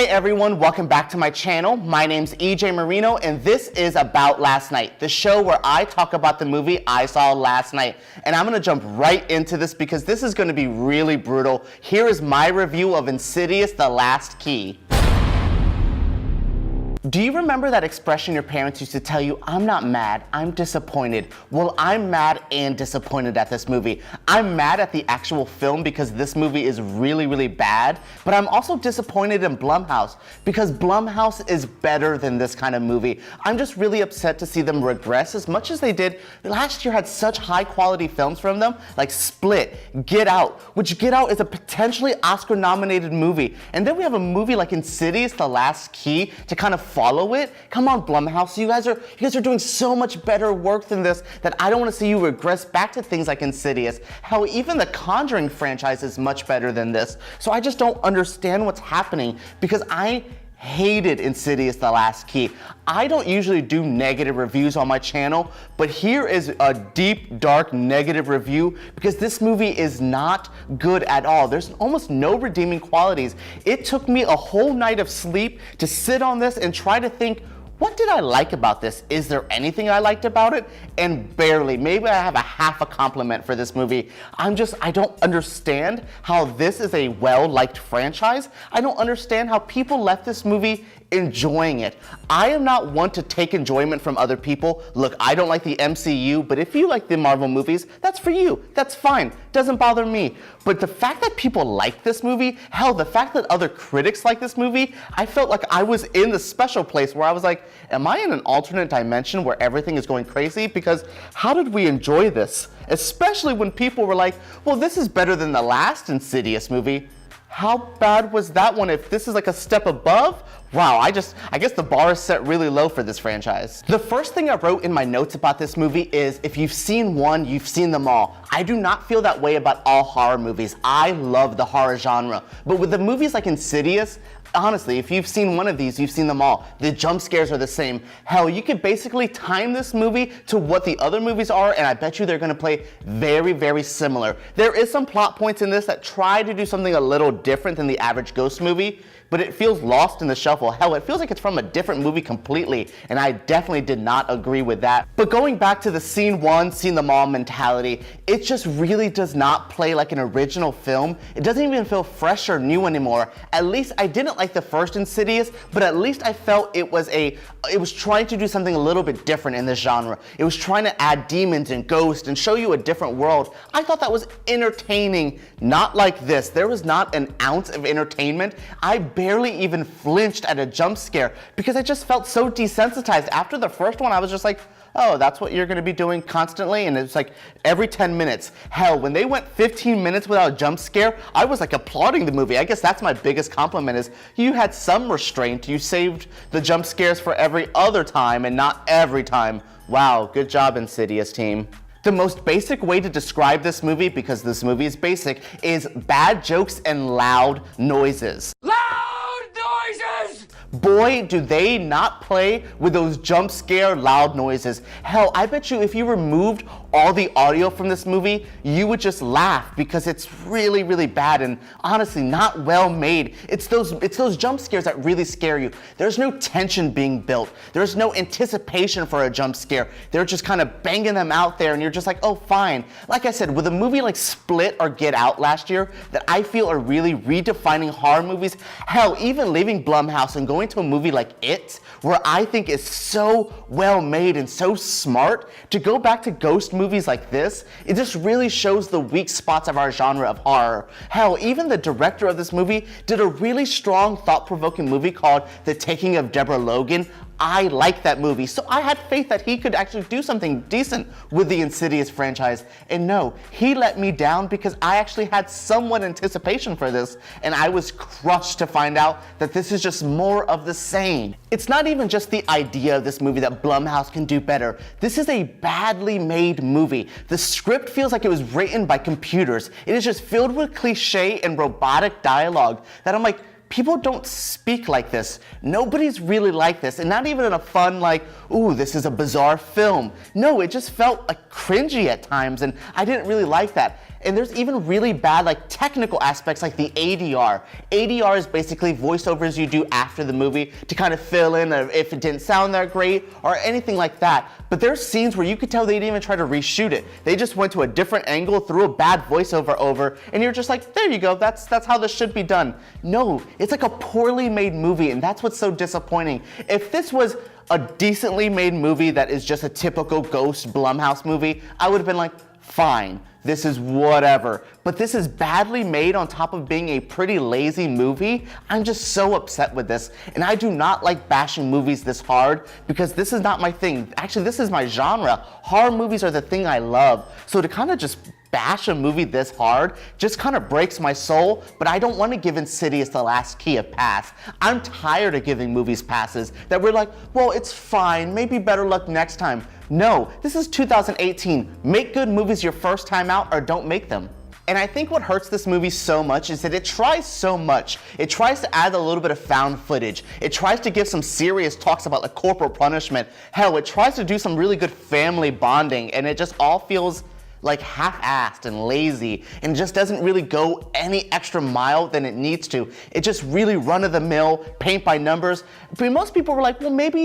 Hey everyone, welcome back to my channel. My name's EJ Marino and this is About Last Night, the show where I talk about the movie I saw last night. And I'm gonna jump right into this because this is gonna be really brutal. Here is my review of Insidious: The Last Key. Do you remember that expression your parents used to tell you, I'm not mad, I'm disappointed? Well, I'm mad and disappointed at this movie. I'm mad at the actual film because this movie is really, really bad, but I'm also disappointed in Blumhouse because Blumhouse is better than this kind of movie. I'm just really upset to see them regress as much as they did. Last year had such high quality films from them, like Split, Get Out, which Get Out is a potentially Oscar nominated movie. And then we have a movie like Insidious: The Last Key to kind of follow it. Come on, Blumhouse, you guys are doing so much better work than this that I don't want to see you regress back to things like Insidious. Hell, even the Conjuring franchise is much better than this. So I just don't understand what's happening because I hated Insidious: The Last Key. I don't usually do negative reviews on my channel, but here is a deep, dark negative review because this movie is not good at all. There's almost no redeeming qualities. It took me a whole night of sleep to sit on this and try to think, what did I like about this? Is there anything I liked about it? And barely. Maybe I have a half a compliment for this movie. I don't understand how this is a well-liked franchise. I don't understand how people left this movie enjoying it. I am not one to take enjoyment from other people. Look, I don't like the MCU, but if you like the Marvel movies, that's for you. That's fine. Doesn't bother me. But the fact that people like this movie, hell, the fact that other critics like this movie, I felt like I was in the special place where I was like, am I in an alternate dimension where everything is going crazy? Because how did we enjoy this? Especially when people were like, well, this is better than the last Insidious movie. How bad was that one? If this is like a step above, wow, I guess the bar is set really low for this franchise. The first thing I wrote in my notes about this movie is, if you've seen one, you've seen them all. I do not feel that way about all horror movies. I love the horror genre. But with the movies like Insidious, honestly, if you've seen one of these, you've seen them all. The jump scares are the same. Hell, you could basically time this movie to what the other movies are, and I bet you they're gonna play very, very similar. There is some plot points in this that try to do something a little different than the average ghost movie, but it feels lost in the shuffle. Hell, it feels like it's from a different movie completely, and I definitely did not agree with that. But going back to the scene one, seen them all mentality, it just really does not play like an original film. It doesn't even feel fresh or new anymore. At least I didn't like the first Insidious, but at least I felt it was trying to do something a little bit different in this genre. It was trying to add demons and ghosts and show you a different world. I thought that was entertaining, not like this. There was not an ounce of entertainment. I barely even flinched at a jump scare because I just felt so desensitized. After the first one, I was just like, oh, that's what you're gonna be doing constantly? And it's like every 10 minutes. Hell, when they went 15 minutes without a jump scare, I was like applauding the movie. I guess that's my biggest compliment, is you had some restraint. You saved the jump scares for every other time and not every time. Wow, good job, Insidious team. The most basic way to describe this movie, because this movie is basic, is bad jokes and loud noises. Boy, do they not play with those jump scare loud noises. Hell, I bet you if you removed all the audio from this movie, you would just laugh because it's really, really bad and honestly not well made. It's those jump scares that really scare you. There's no tension being built. There's no anticipation for a jump scare. They're just kind of banging them out there and you're just like, oh, fine. Like I said, with a movie like Split or Get Out last year that I feel are really redefining horror movies, hell, even leaving Blumhouse and going to a movie like It, where I think is so well made and so smart, to go back to ghost movies like this, it just really shows the weak spots of our genre of horror. Hell, even the director of this movie did a really strong, thought-provoking movie called The Taking of Deborah Logan. I like that movie, so I had faith that he could actually do something decent with the Insidious franchise. And no, he let me down because I actually had somewhat anticipation for this, and I was crushed to find out that this is just more of the same. It's not even just the idea of this movie that Blumhouse can do better. This is a badly made movie. The script feels like it was written by computers. It is just filled with cliche and robotic dialogue that I'm like, people don't speak like this. Nobody's really like this, and not even in a fun, like, ooh, this is a bizarre film. No, it just felt like cringy at times, and I didn't really like that. And there's even really bad like technical aspects like the ADR. ADR is basically voiceovers you do after the movie to kind of fill in if it didn't sound that great or anything like that. But there's scenes where you could tell they didn't even try to reshoot it. They just went to a different angle, threw a bad voiceover over, and you're just like, there you go, that's how this should be done. No, it's like a poorly made movie, and that's what's so disappointing. If this was a decently made movie that is just a typical Ghost Blumhouse movie, I would have been like, fine, this is whatever. But this is badly made on top of being a pretty lazy movie. I'm just so upset with this. And I do not like bashing movies this hard because this is not my thing. Actually, this is my genre. Horror movies are the thing I love. So to kind of just bash a movie this hard just kind of breaks my soul, but I don't want to give Insidious: The Last Key a pass. I'm tired of giving movies passes that we're like, well, it's fine, maybe better luck next time. No, this is 2018. Make good movies your first time out or don't make them. And I think what hurts this movie so much is that it tries so much. It tries to add a little bit of found footage. It tries to give some serious talks about like corporal punishment. Hell, it tries to do some really good family bonding, and it just all feels like half-assed and lazy, and just doesn't really go any extra mile than it needs to. It just really run-of-the-mill, paint by numbers. But most people were like, well, maybe,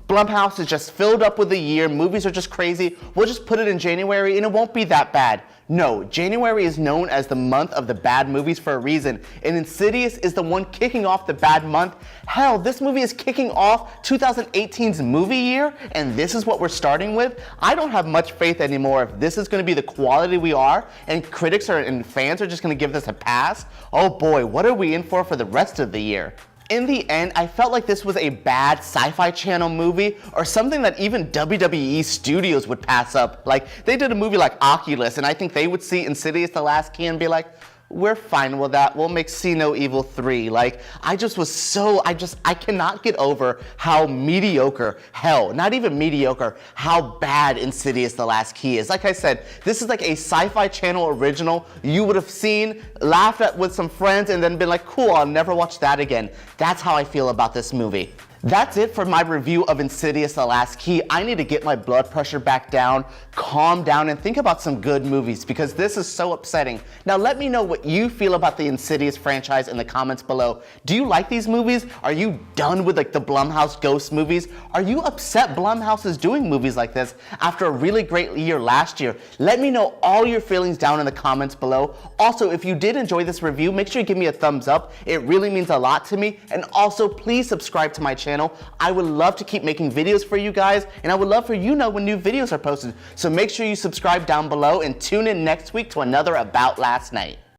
Blumhouse is just filled up with the year, movies are just crazy, we'll just put it in January and it won't be that bad. No, January is known as the month of the bad movies for a reason, and Insidious is the one kicking off the bad month. Hell, this movie is kicking off 2018's movie year, and this is what we're starting with. I don't have much faith anymore if this is going to be the quality we are, and critics and fans are just going to give this a pass. Oh boy, what are we in for the rest of the year? In the end, I felt like this was a bad Sci-Fi Channel movie or something that even WWE Studios would pass up. Like, they did a movie like Oculus, and I think they would see Insidious: The Last Key and be like, we're fine with that. We'll make See No Evil 3. Like, I cannot get over how mediocre, hell, not even mediocre, how bad Insidious: The Last Key is. Like I said, this is like a Sci-Fi Channel original you would have seen, laughed at with some friends, and then been like, cool, I'll never watch that again. That's how I feel about this movie. That's it for my review of Insidious: The Last Key. I need to get my blood pressure back down, calm down, and think about some good movies because this is so upsetting. Now let me know what you feel about the Insidious franchise in the comments below. Do you like these movies? Are you done with like the Blumhouse ghost movies? Are you upset Blumhouse is doing movies like this after a really great year last year? Let me know all your feelings down in the comments below. Also, if you did enjoy this review, make sure you give me a thumbs up. It really means a lot to me. And also, please subscribe to my channel. I would love to keep making videos for you guys, and I would love for you to know when new videos are posted. So make sure you subscribe down below and tune in next week to another About Last Night.